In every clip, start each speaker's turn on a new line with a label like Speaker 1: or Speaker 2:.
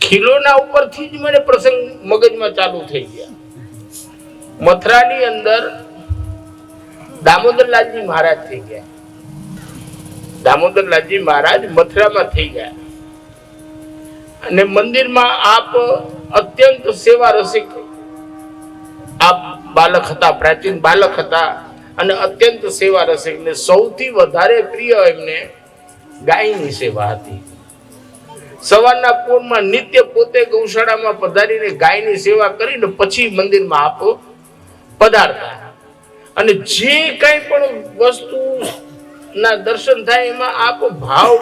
Speaker 1: ખીલોના ઉપરથી જ મને પ્રસંગ મગજમાં ચાલુ થઈ ગયા. મથુરાની અંદર દામોદરલાલજી મહારાજ થઈ ગયા. દામોદરલાલજી મહારાજ મથુરામાં થઈ ગયા અને મંદિરમાં આપ અત્યંત સેવા રસિક આપ બાલક હતા, પ્રાચીન બાલક હતા અને અત્યંત સેવા રસિક ને સૌથી વધારે પ્રિય એમને ગાયની સેવા હતી. સવારના પોરમાં નિત્ય પોતે ગૌશાળામાં પધારીને ગાયની સેવા કરીને પછી મંદિરમાં આપ પધારતા અને જે કઈ પણ વસ્તુ ના દર્શન થાય એમાં આપ ભાવ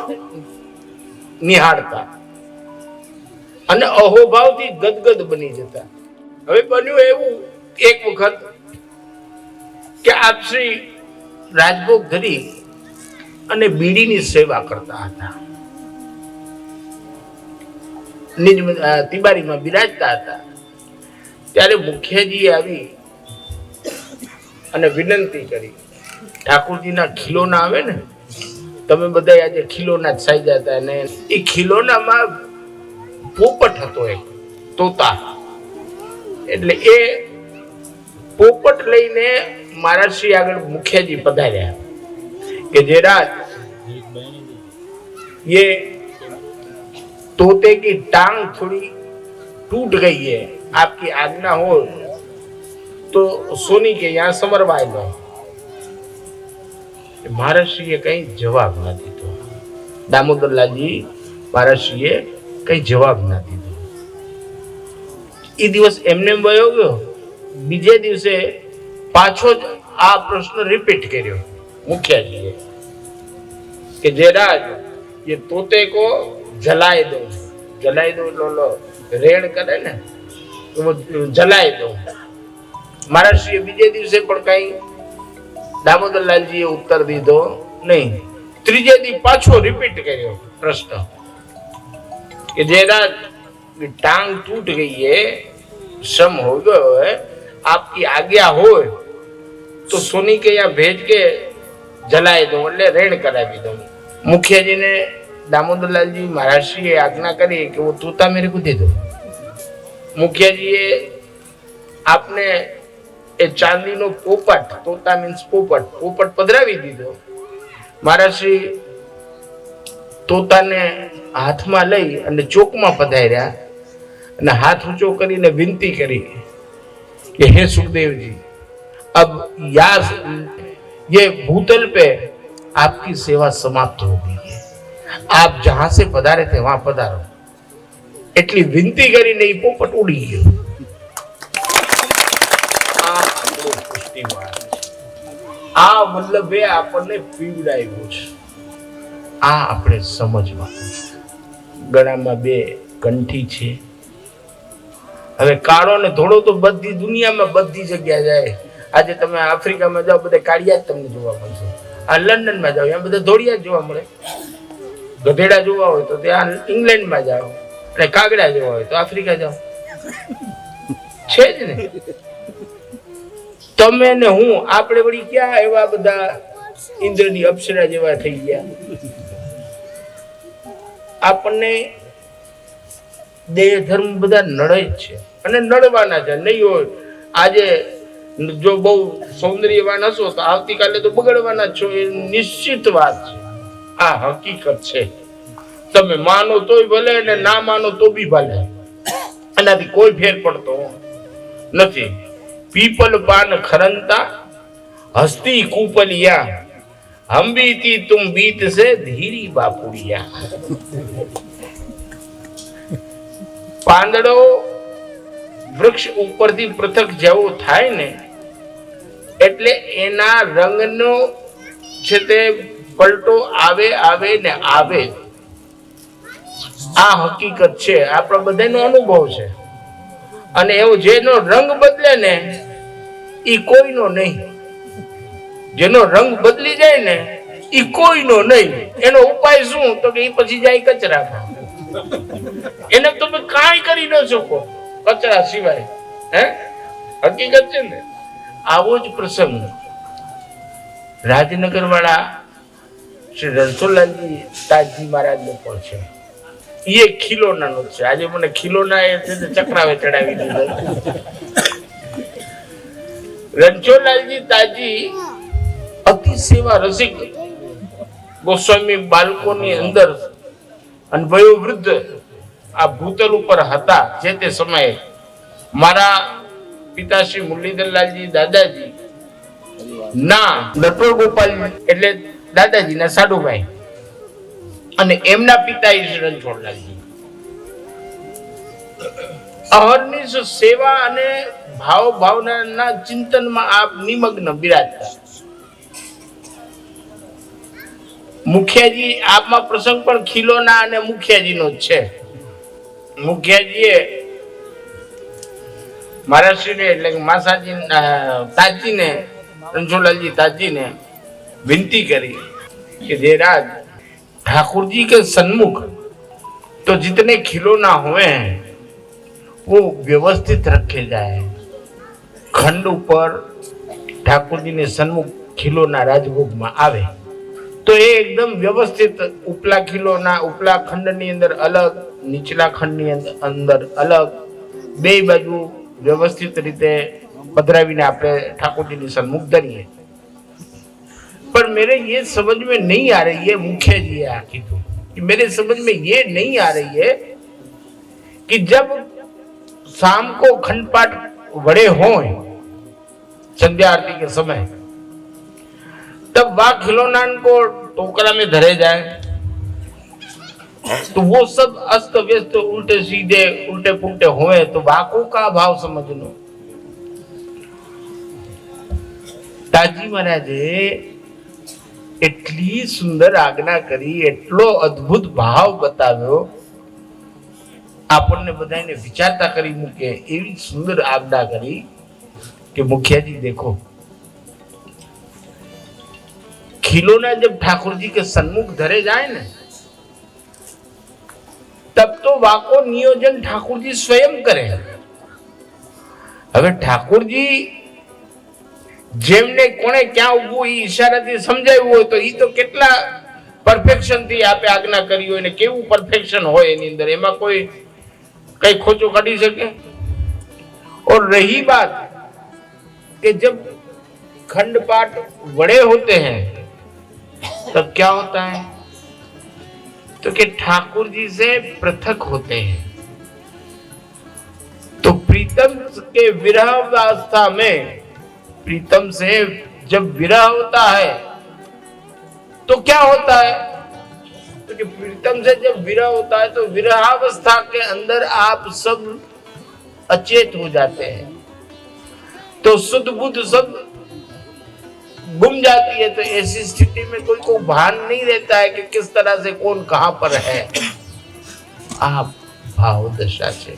Speaker 1: નિહાળતા અને અહોભાવથી ગદગદ બની જતા. હવે બન્યું એવું એક વખત કે આપ શ્રી રાજભોગ ધરી અને બીડીની સેવા કરતા હતા. નિજ તિબારીમાં બિરાજતા હતા ત્યારે મુખિયાજી આવી અને વિનંતી કરી, ઠાકોરજીના ખીલોના આવે ને, તમે બધા આજે ખીલોના જ સાઈ જતા ને એ ખીલોનામાં પોપટ હતો એક તોતા. એટલે એ પોપટ લઈને મારા શ્રી આગળ મુખિયાજી પધાર્યા કે જેરાજ ये तोते की टांग थोड़ी टूट गई है, आपकी आज्ञा हो तो सोनी के यहाँ समरवाए लो. મહારાજશ્રીએ કઈ જવાબ ના દીધો. દામોદરલાલજી મહારાજશ્રીએ કઈ જવાબ ના દીધો. એ દિવસ એમને વયો ગયો. બીજે દિવસે પાછો જ આ પ્રશ્ન રિપીટ કર્યો મુખિયાજીએ કે જેરાજ ये तोते को जलाए दो. जलाए दो लो रेड़ करे ने तो वो जलाए दो. મહારાજશ્રીએ બીજે દિવસે પણ કઈ દામોદરલાલજીએ ઉત્તર દીધો નહીં. ત્રીજે દી પાછો રિપીટ કર્યો પ્રશ્ન કે જેરાજ टांग टूट गई है, श्रम हो गयो है, आपकी आज्ञा हो तो सोनी के यहाँ भेज के जलाए दो, એટલે રેડ કરાવી દો. मुखिया ने दामोदरलाल जी महाराष्ट्री आज्ञा करी कि वो तोता मेरे को दे दो. मुखिया जी आपने ए चांदी नो पोपट, तोता मीन्स पोपट पधरावी दीधो. महाराष्ट्री तोता ने हाथ में लई અને ચોકમાં પધાર્યા અને હાથ ઊંચો કરીને વિનંતી કરી कि हे सुखदेव जी, अब ये भूतल पे आपकी सेवा समाप्त हो गई है, आप जहां से पधारे थे वहां पधारो. એટલી વિનંતી કરીને એ પોપટ ઉડી ગયો. આ વલ્લભે આપણને પીવડાવ્યું છે. આ આપણે સમજવાનું. ગળામાં બે કંઠી છે. હવે કાળો ને ધોળો તો બધી દુનિયામાં બધી જગ્યા જાય. આજે તમે આફ્રિકામાં જાઓ બધા કાળિયા જ તમને જોવા મળશે. આ લંડનમાં જાઓ ત્યાં બધા ધોળિયા જ જોવા મળે. ગધેડા જોવા હોય તો ત્યાં ઇંગ્લેન્ડમાં જાઓ અને કાગડા જોવા હોય તો આફ્રિકા જાઓ. છે જ ને. તમે ને હું આપણે વળી ક્યાં એવા બધા ઇન્દ્રની અપ્સરા જેવા થઈ ગયા. આપણને દેહ ધર્મ બધા નડે જ છે અને નડવાના છે. નહીં હોય આજે જો બહુ સૌંદર્યવાન હશો તો આવતીકાલે તો બગડવાના છો, એ નિશ્ચિત વાત છે. આ હકીકત છે. તમે માનો તોય ભલે ને ના માનો તો બી ભલે, એનાથી કોઈ ફેર પડતો નથી. પીપલ પાન ખરંતા હસ્તી કુપલિયા, हम बीती तुम बीत से धीरी बापुड़िया. પાંદડો વૃક્ષ ઉપરથી પૃથક જેવો થાય ને એટલે એના રંગનો છે તે પલટો આવે ને આવે. આ હકીકત છે, આપણા બધાનો અનુભવ છે. અને એવો જેનો રંગ બદલે ને એ કોઈનો નહીં. જેનો રંગ બદલી જાય ને એ કોઈનો નહીં. એનો ઉપાય શું? તો કે એ પછી જાય કચરામાં. એને તમે કાંઈ કરી ન શકો કચરા સિવાય. હકીકત છે ને. આવો જ પ્રસંગ રાજનગર વાળા શ્રી રણછોડલાલજી તાજજી મહારાજનો પણ છે. એ ખીલોનાનો છે. આજે મને ખીલોના એ ચક્રાવે ચડાવી દીધો. રણછોડલાલજી તાજી અતિ સેવા રસિક ગોસ્વામી બાળકોની અંદર અનભયો વૃદ્ધ આ ભૂતલ ઉપર હતા. જે તે સમયે મારા પિતાશ્રી મુરલીધરલાલજી દાદાજી ના નટવર ગોપાલ એટલે દાદાજી ના સાડુભાઈ અને એમના પિતા શ્રી રણછોડલાલજી અહર્નિશ સેવા અને ભાવ ભાવનાના ચિંતનમાં આપ નિમગ્ન બિરાજતા. મુખિયાજી આપમાં પ્રસંગ પણ ખીલોના અને મુખિયાજીનો જ છે. મુખિયાજીએ મહારાષ્ટ્રીને એટલે કે માસાજી તાજીને રણછોડલાલજી ताजी विनती करी कि जयराज ठाकुर जी के सन्मुख तो जितने खिलौना हुए हैं वो व्यवस्थित रखे जाए. खंड ऊपर ठाकुर जी ने सन्मुख खिलौना राजभोग में आवे तो ये एकदम व्यवस्थित उपला खिलौना उपला खंड ની અંદર અલગ નીચલા ખંડ ની અંદર અલગ બે બાજુ व्यवस्थित રીતે पधरावीने आपने ठाकुर जी ने सन्मुख धरिए. पर मेरे ये समझ में नहीं आ रही है, मुखिया जी आखिर तो कि मेरे समझ में ये नहीं आ रही है कि जब शाम को खंड पाठ बड़े हों संध्या आरती के समय तब वह खिलौना को टोकरा में धरे जाए तो वो सब अस्त व्यस्त उल्टे सीधे उल्टे पुल्टे हुए तो वाको का भाव समझनो. ताजी महाराजे એટલી સુંદર આજ્ઞા કરી, એટલો અદ્ભુત ભાવ બતાવ્યો, આપણને બધાને વિચારતા કરી મૂકે એવી સુંદર આજ્ઞા કરી कि मुखिया जी देखो खिलौना जब ठाकुर जी के सन्मुख धरे जाए ना तब तो वाको नियोजन ठाकुर जी स्वयं करे. હવે ઠાકોર जी જેમને કોણે ક્યાં ઊભું એ ઈશારાથી સમજાવ્યું હોય તો એ તો કેટલા પરફેક્શન થી આપે આજ્ઞા કરી હોય ને કેવું પરફેક્શન હોય એની અંદર, એમાં કોઈ કઈ ખોચો કાઢી શકે. और रही बात कि जब खंड पाठ बड़े होते हैं तब क्या होता है तो कि ठाकुर जी से पृथक होते हैं. तो प्रीतम के विरह अवस्था में प्रीतम से जब विरह होता है तो क्या होता है तो कि प्रीतम से जब विरह होता है तो विरहावस्था के अंदर आप सब अचेत हो जाते हैं. तो शुद्ध बुद्ध सब गुम जाती है. तो ऐसी स्थिति में कोई को भान नहीं रहता है कि किस तरह से कौन कहां पर है. आप भाव दशा છે.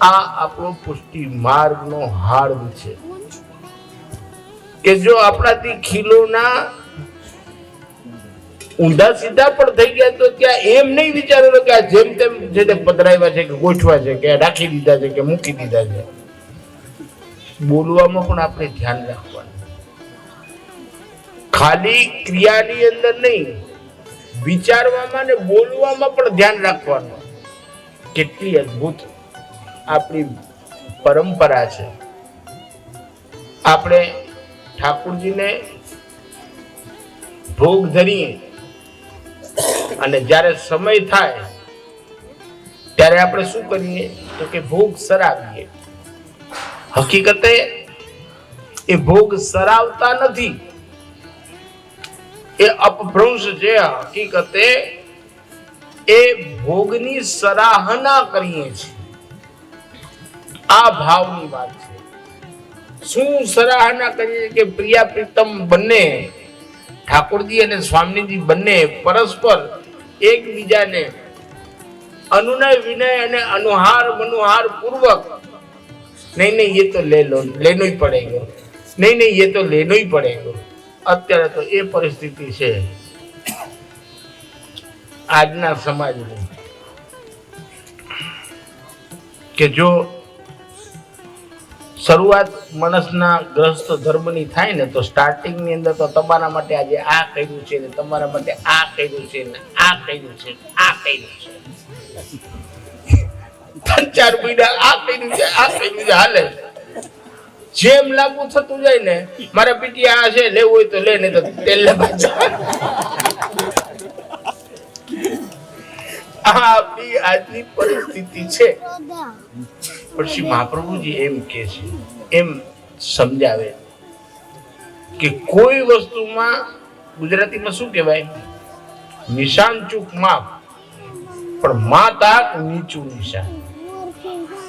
Speaker 1: આ આપણો પુષ્ટિ માર્ગનો હાર્દ છે કે જો આપણાથી ખીલોના ઊંધા સીધા પણ થઈ ગયા તો ત્યાં એમ નહીં વિચારેલો કે આ જેમ તેમ જે પધરાવ્યા છે કે ગોઠવા છે કે રાખી દીધા છે કે મૂકી દીધા છે. બોલવામાં પણ આપણે ધ્યાન રાખવાનું. ખાલી ક્રિયાની અંદર નહીં, વિચારવામાં ને બોલવામાં પણ ધ્યાન રાખવાનું. કેટલી અદ્ભુત આપણી પરંપરા છે. આપણે ઠાकुरजीને ભોગ ધરીએ અને જ્યારે સમય થાય ત્યારે આપણે શું કરીએ તો કે ભોગ સરાવીએ. હકીકતે એ ભોગ સરાવતા નથી, એ અપભ્રંશ છે. હકીકતે એ ભોગની સરાહના કરીએ છીએ. આ ભાવની વાત છે. શું સરાહના કરીએ કે પ્રિયા પ્રીતમ બંને ઠાકોરજી અને સ્વામીજી બંને પરસ્પર એકબીજાને अनुनय विनय અને अनुहार मनुहार पूर्वक नहीं नहीं ये तो ले लो, लेनो ही पड़ेगा, नहीं नहीं ये तो लेनो ही पड़ेगा. અત્યારે તો એ પરિસ્થિતિ છે આજના સમાજની કે જો શરૂઆત માણસના ગ્રસ્ત ધર્મની થાય ને તો સ્ટાર્ટિંગની અંદર તો તમારા માટે આજે આ કર્યું છે ને તમારા માટે આ કર્યું છે ને આ કર્યું છે આ કર્યું છે 3-4 મહિના આ કર્યું છે આ કર્યું છે હાલે જેમ લાગુ થતું જાય ને મારા પીટી આ છે લેવું હોય તો લે નહીં તો તેલ લે આપણી આજની પરિસ્થિતિ છે. પણ શ્રી મહાપ્રભુજી એમ કે છે, એમ સમજાવે કે કોઈ વસ્તુમાં ગુજરાતીમાં શું કહેવાય, નિશાન ચૂક માપ પણ માતા નીચું નિશાન.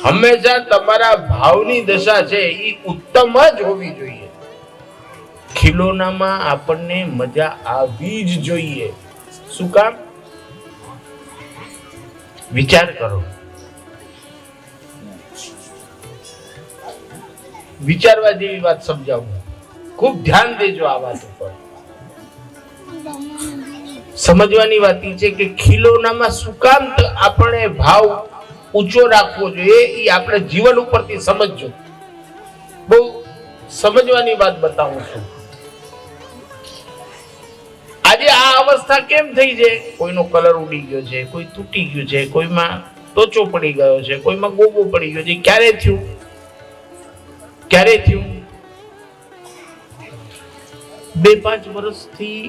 Speaker 1: હંમેશા તમારા ભાવની દશા છે એ ઉત્તમ જ હોવી જોઈએ. ખિલોનામાં આપણને મજા આવી જ જોઈએ. શું કામ? વિચાર કરો, વિચારવા જેવી વાત સમજાવું. ખૂબ ધ્યાન દેજો આ વાત ઉપર. સમજવાની વાત એ છે કે ખિલોનામાં શું કામ આપણે ભાવ ઊંચો રાખવો જોઈએ, એ આપણે જીવન ઉપરથી સમજજો. બહુ સમજવાની વાત બતાવું છું. આજે આ અવસ્થા કેમ થઈ છે? કોઈનો કલર ઉડી ગયો છે, કોઈ તૂટી ગયું છે, કોઈમાં ટોચો પડી ગયો છે, કોઈમાં ગોબો પડી ગયો છે. ક્યારે થયું? ક્યારે થયું? 2-5 વર્ષથી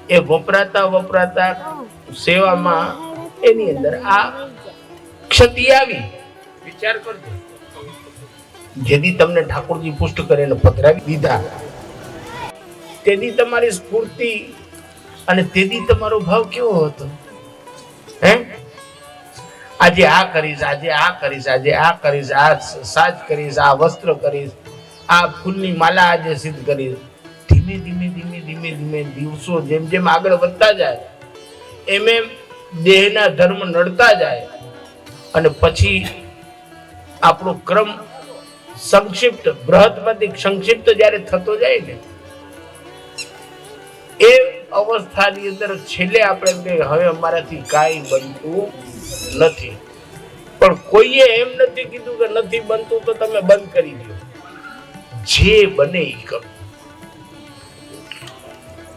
Speaker 1: એ વપરાતા સેવામાં એની અંદર આ ક્ષતિ આવી. વિચાર કરજો. જેથી તમને ઠાકોરજી પુષ્ટ કરીને પધરાવી દીધા, તેથી તમારી સ્ફૂર્તિ અને તેથી તમારો ભાવ કેવો હતો? હે, આજે આ કરીશ, આજે આ કરીશ, આજે આ કરીશ, આ સાજ કરીશ, આ વસ્ત્ર કરીશ, આ ફૂલની માલા આજે સિદ્ધ કરીશ. ધીમે ધીમે ધીમે ધીમે ધીમે દિવસો જેમ જેમ આગળ વધતા જાય એમ એમ દેહના ધર્મ નડતા જાય અને પછી આપણો ક્રમ સંક્ષિપ્ત, બૃહદમાંથી સંક્ષિપ્ત જ્યારે થતો જાય ને એ અવસ્થાની અંદર છેલ્લે આપણે હવે અમારાથી કાંઈ બનતું નથી. પણ કોઈએ એમ નથી કીધું કે નથી બનતું તો તમે બંધ કરી દો. જે બને એ કરો,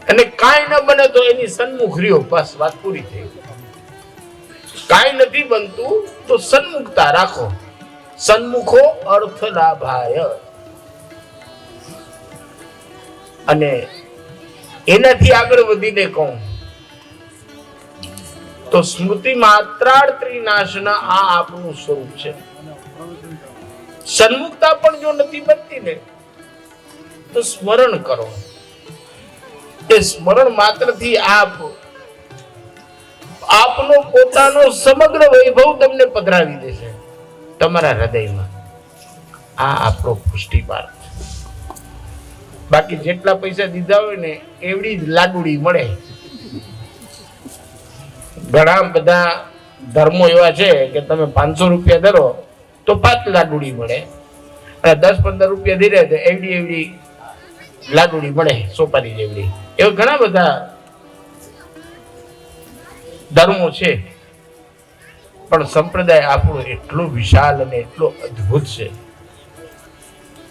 Speaker 1: અને કાંઈ ન બને તો એની સન્મુખ રહ્યો, બસ વાત પૂરી થઈ. કાંઈ નથી બનતું તો સન્મુખતા રાખો. સન્મુખો અર્થ લાભાય. અને એનાથી આગળ વધીને કહું તો સ્મૃતિ માત્રાર્થી નાશના આ આપણું સ્વરૂપ છે. સન્મુખતા પણ જો નથી બનતી ને તો સ્મરણ કરો. એ સ્મરણ માત્રથી આપનો પોતાનો સમગ્ર વૈભવ તમને પધરાવી દેશે તમારા હૃદયમાં. આ આપણો પુષ્ટિ માર્ગ. બાકી જેટલા પૈસા દીધા હોય ને એવડી જ લાડુડી મળે. ઘણા બધા ધર્મો એવા છે કે તમે 500 રૂપિયા ધરો તો 5 લાડુડી મળે, અને 10-15 રૂપિયા ધીરે તો એવડી લાડુડી મળે, સોપારી જેવડી. એવા ઘણા બધા ધર્મો છે. પણ સંપ્રદાય આપણો એટલો વિશાળ અને એટલો અદ્ભુત છે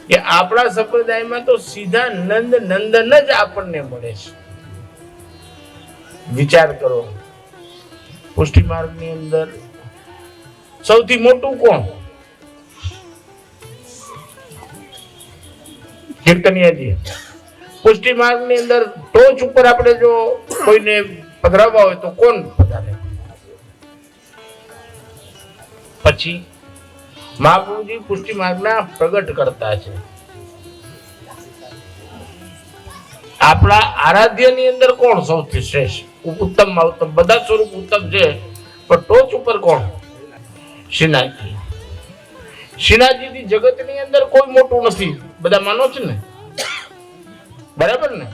Speaker 1: કે આપણા સંપ્રદાયમાં તો સીધા નંદન જ આપણને મળે છે. વિચાર કરો, પુષ્ટિ માર્ગની અંદર સૌથી મોટું કોણ? કીર્તનિયાજી. પુષ્ટિ માર્ગની અંદર ટોચ ઉપર આપણે જો કોઈને પધરાવવા હોય તો કોણ પધારે? પછી મહાપ્રભુજી પુષ્ટિ માર્ગના પ્રગટ કરતા છે. આપણા આરાધ્યની અંદર કોણ સૌથી શ્રેષ્ઠ? ઉત્તમમાં ઉત્તમ. બધા સ્વરૂપ ઉત્તમ છે, પણ ટોચ ઉપર કોણ? શ્રીનાથજી. શ્રીનાથજીથી જગતની અંદર કોઈ મોટું નથી. બધા માનો છે ને? બરાબર ને?